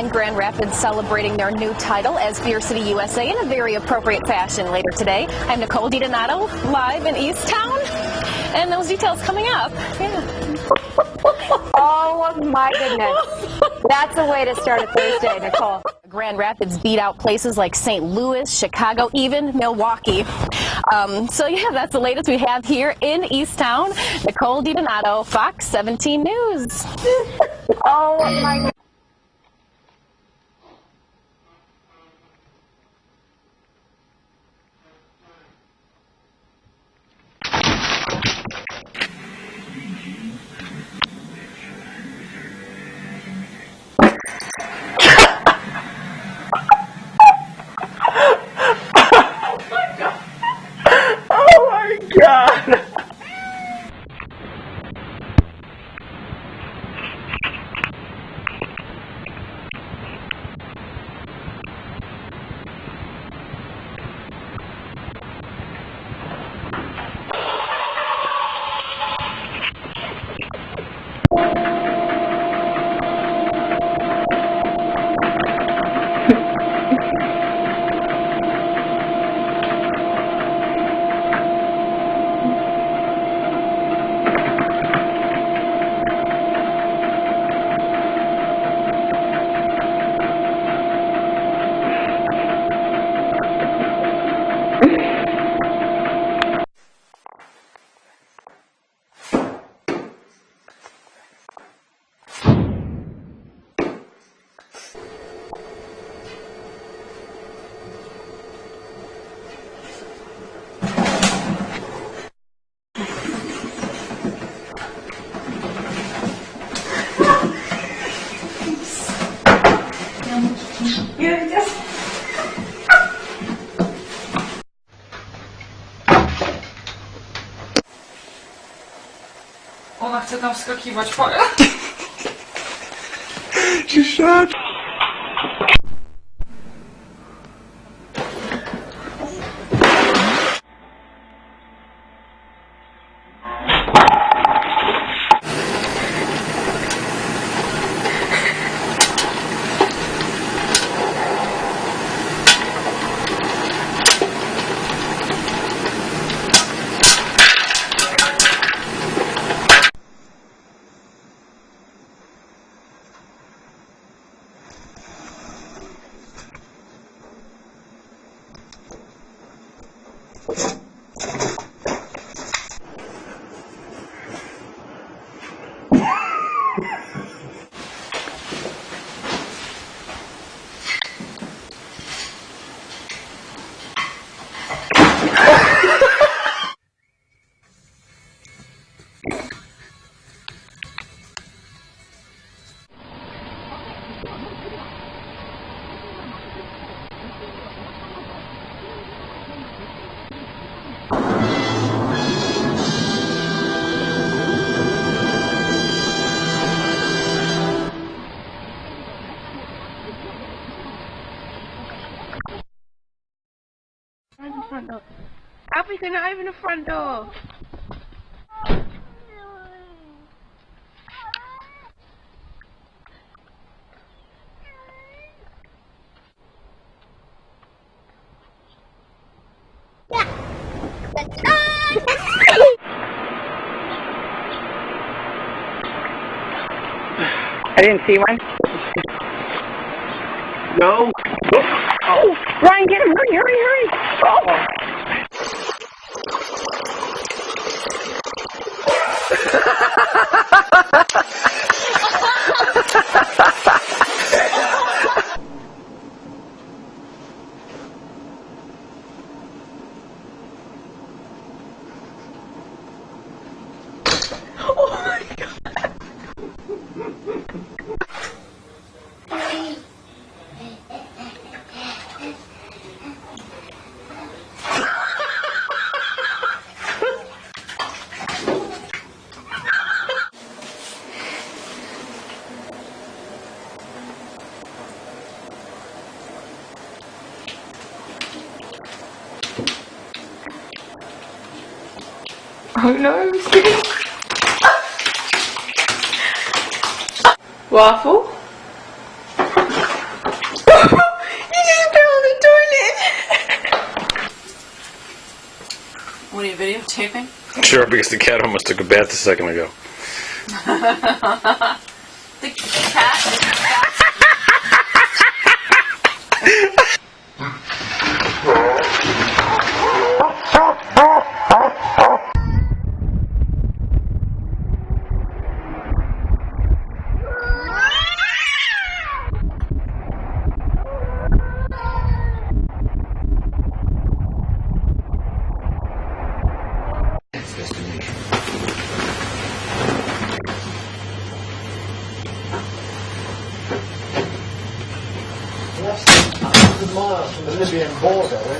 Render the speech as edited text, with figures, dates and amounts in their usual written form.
and Grand Rapids celebrating their new title as Beer City USA in a very appropriate fashion later today. I'm Nicole DiDonato, live in East Town, and those details coming up. Yeah. Oh my goodness. That's a way to start a Thursday, Nicole. Grand Rapids beat out places like St. Louis, Chicago, even Milwaukee. So yeah, that's the latest we have here in East Town. Nicole DiDonato, Fox 17 News. Oh my goodness. Oh my God! Ona chce tam wskakiwać, powiem. Cisza! Open the front door. Alfie's gonna open the front door. I didn't see one. No. Oh, Ryan, get him! Hurry, hurry, hurry! Oh. Oh no. Waffle? taping? Sure, because the cat almost took a bath a second ago. The cat. That's 100 miles from the Libyan border.